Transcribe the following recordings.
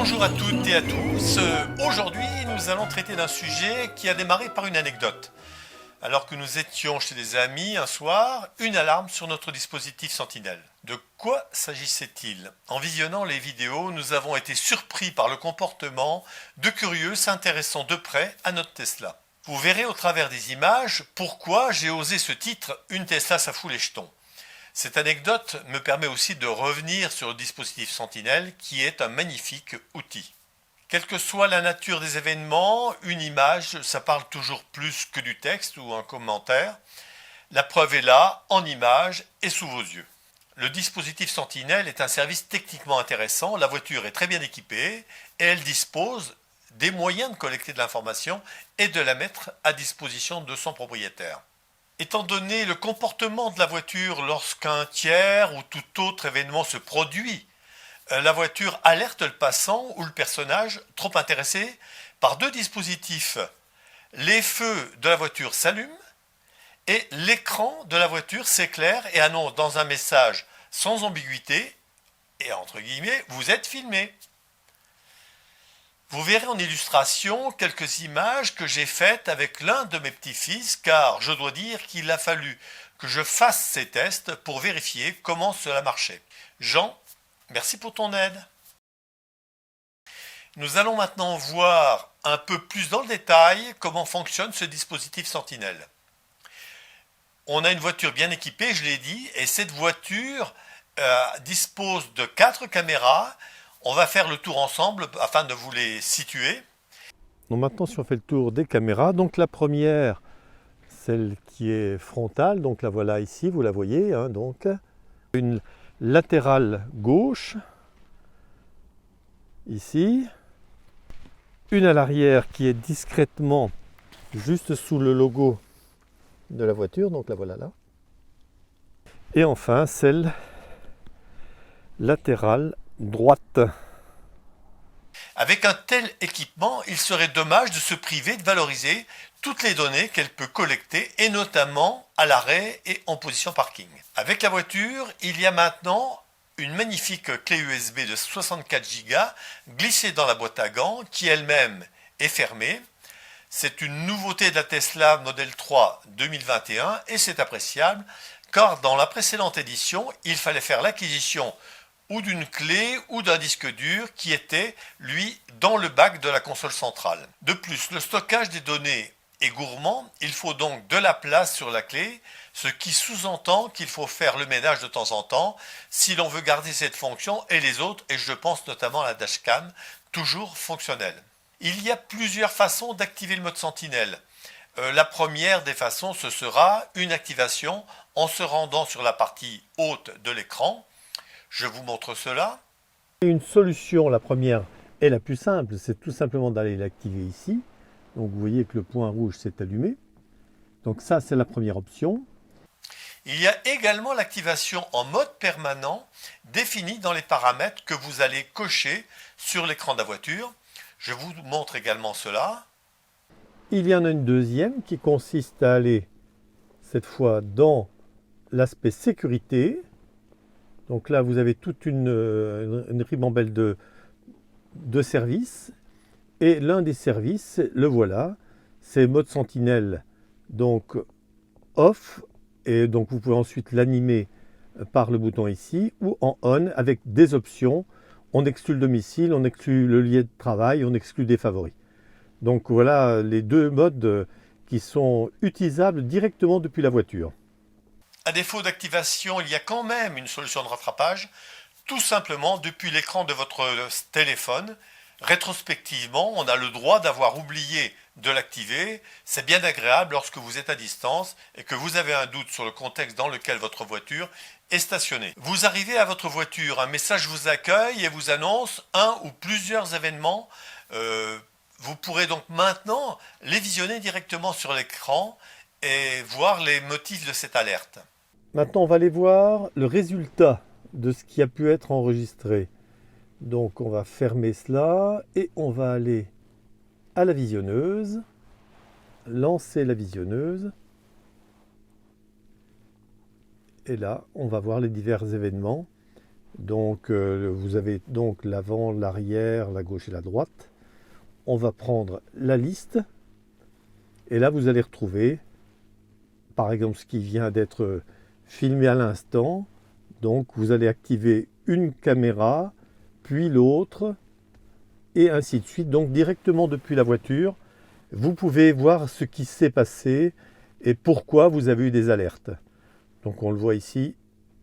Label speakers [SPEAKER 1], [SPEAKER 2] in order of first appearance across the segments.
[SPEAKER 1] Bonjour à toutes et à tous. Aujourd'hui, nous allons traiter d'un sujet qui a démarré par une anecdote. Alors que nous étions chez des amis un soir, une alarme sur notre dispositif Sentinelle. De quoi s'agissait-il? En visionnant les vidéos, nous avons été surpris par le comportement de curieux s'intéressant de près à notre Tesla. Vous verrez au travers des images pourquoi j'ai osé ce titre « Une Tesla ça fout les jetons ». Cette anecdote me permet aussi de revenir sur le dispositif Sentinelle qui est un magnifique outil. Quelle que soit la nature des événements, une image, ça parle toujours plus que du texte ou un commentaire. La preuve est là, en image et sous vos yeux. Le dispositif Sentinelle est un service techniquement intéressant, la voiture est très bien équipée et elle dispose des moyens de collecter de l'information et de la mettre à disposition de son propriétaire. Étant donné le comportement de la voiture lorsqu'un tiers ou tout autre événement se produit, la voiture alerte le passant ou le personnage trop intéressé par deux dispositifs. Les feux de la voiture s'allument et l'écran de la voiture s'éclaire et annonce dans un message sans ambiguïté et entre guillemets, vous êtes filmé. Vous verrez en illustration quelques images que j'ai faites avec l'un de mes petits-fils car je dois dire qu'il a fallu que je fasse ces tests pour vérifier comment cela marchait. Jean, merci pour ton aide. Nous allons maintenant voir un peu plus dans le détail comment fonctionne ce dispositif Sentinelle. On a une voiture bien équipée, je l'ai dit, et cette voiture dispose de 4 caméras. On va faire le tour ensemble afin de vous les situer.
[SPEAKER 2] Donc maintenant, si on fait le tour des caméras, donc la première, celle qui est frontale, donc la voilà ici, vous la voyez, hein, donc une latérale gauche, ici, une à l'arrière qui est discrètement juste sous le logo de la voiture, donc la voilà là, et enfin celle latérale droite.
[SPEAKER 1] Avec un tel équipement, il serait dommage de se priver de valoriser toutes les données qu'elle peut collecter et notamment à l'arrêt et en position parking. Avec la voiture, il y a maintenant une magnifique clé USB de 64 Go glissée dans la boîte à gants qui elle-même est fermée. C'est une nouveauté de la Tesla Model 3 2021 et c'est appréciable car dans la précédente édition, il fallait faire l'acquisition ou d'une clé ou d'un disque dur qui était, lui, dans le bac de la console centrale. De plus, le stockage des données est gourmand, il faut donc de la place sur la clé, ce qui sous-entend qu'il faut faire le ménage de temps en temps si l'on veut garder cette fonction et les autres, et je pense notamment à la dashcam, toujours fonctionnelle. Il y a plusieurs façons d'activer le mode Sentinelle. La première des façons, ce sera une activation en se rendant sur la partie haute de l'écran. Je vous montre cela.
[SPEAKER 2] Une solution, la première, est la plus simple, c'est tout simplement d'aller l'activer ici. Donc vous voyez que le point rouge s'est allumé. Donc ça, c'est la première option.
[SPEAKER 1] Il y a également l'activation en mode permanent définie dans les paramètres que vous allez cocher sur l'écran de la voiture. Je vous montre également cela.
[SPEAKER 2] Il y en a une deuxième qui consiste à aller, cette fois, dans l'aspect sécurité. Donc là, vous avez toute une ribambelle de services. Et l'un des services, le voilà, c'est mode Sentinelle, donc off. Et donc vous pouvez ensuite l'animer par le bouton ici ou en on avec des options. On exclut le domicile, on exclut le lieu de travail, on exclut des favoris. Donc voilà les deux modes qui sont utilisables directement depuis la voiture.
[SPEAKER 1] À défaut d'activation, il y a quand même une solution de rattrapage, tout simplement depuis l'écran de votre téléphone. Rétrospectivement, on a le droit d'avoir oublié de l'activer. C'est bien agréable lorsque vous êtes à distance et que vous avez un doute sur le contexte dans lequel votre voiture est stationnée. Vous arrivez à votre voiture, un message vous accueille et vous annonce un ou plusieurs événements. Vous pourrez donc maintenant les visionner directement sur l'écran et voir les motifs de cette alerte.
[SPEAKER 2] Maintenant, on va aller voir le résultat de ce qui a pu être enregistré. Donc, on va fermer cela et on va aller à la visionneuse, lancer la visionneuse. Et là, on va voir les divers événements Donc vous avez donc l'avant, l'arrière, la gauche et la droite. On va prendre la liste et là vous allez retrouver par exemple ce qui vient d'être filmé à l'instant. Donc vous allez activer une caméra, puis l'autre, et ainsi de suite. Donc directement depuis la voiture, vous pouvez voir ce qui s'est passé et pourquoi vous avez eu des alertes. Donc on le voit ici,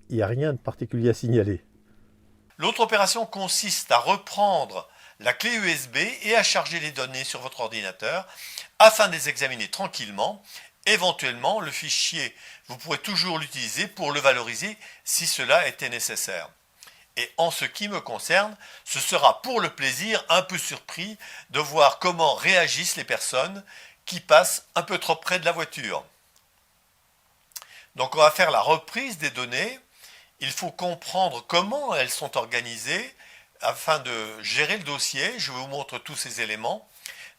[SPEAKER 2] il n'y a rien de particulier à signaler.
[SPEAKER 1] L'autre opération consiste à reprendre la clé USB et à charger les données sur votre ordinateur afin de les examiner tranquillement. Éventuellement, le fichier, vous pourrez toujours l'utiliser pour le valoriser si cela était nécessaire. Et en ce qui me concerne, ce sera pour le plaisir un peu surpris de voir comment réagissent les personnes qui passent un peu trop près de la voiture. Donc on va faire la reprise des données. Il faut comprendre comment elles sont organisées afin de gérer le dossier. Je vous montre tous ces éléments.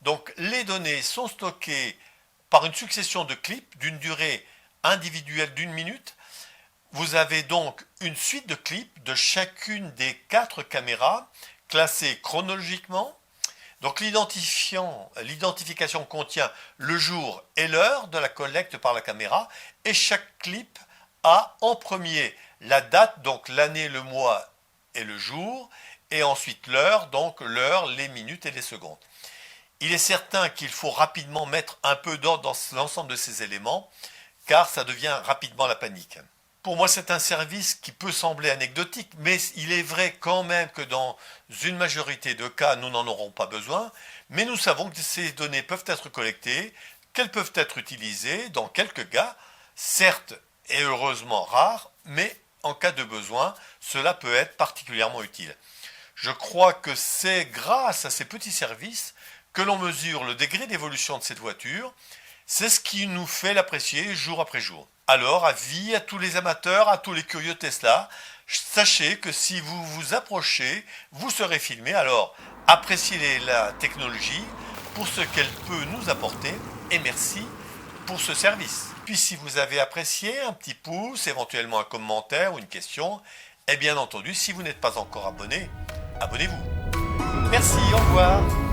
[SPEAKER 1] Donc les données sont stockées par une succession de clips d'une durée individuelle d'1 minute. Vous avez donc une suite de clips de chacune des 4 caméras classées chronologiquement. Donc l'identification contient le jour et l'heure de la collecte par la caméra et chaque clip a en premier la date, donc l'année, le mois et le jour, et ensuite l'heure, donc l'heure, les minutes et les secondes. Il est certain qu'il faut rapidement mettre un peu d'ordre dans l'ensemble de ces éléments, car ça devient rapidement la panique. Pour moi, c'est un service qui peut sembler anecdotique, mais il est vrai quand même que dans une majorité de cas, nous n'en aurons pas besoin, mais nous savons que ces données peuvent être collectées, qu'elles peuvent être utilisées dans quelques cas, certes et heureusement rares, mais en cas de besoin, cela peut être particulièrement utile. Je crois que c'est grâce à ces petits services que l'on mesure le degré d'évolution de cette voiture. C'est ce qui nous fait l'apprécier jour après jour. Alors, avis à tous les amateurs, à tous les curieux Tesla, sachez que si vous vous approchez, vous serez filmé. Alors, appréciez la technologie pour ce qu'elle peut nous apporter et merci pour ce service. Puis si vous avez apprécié, un petit pouce, éventuellement un commentaire ou une question, et bien entendu, si vous n'êtes pas encore abonné, abonnez-vous. Merci, au revoir.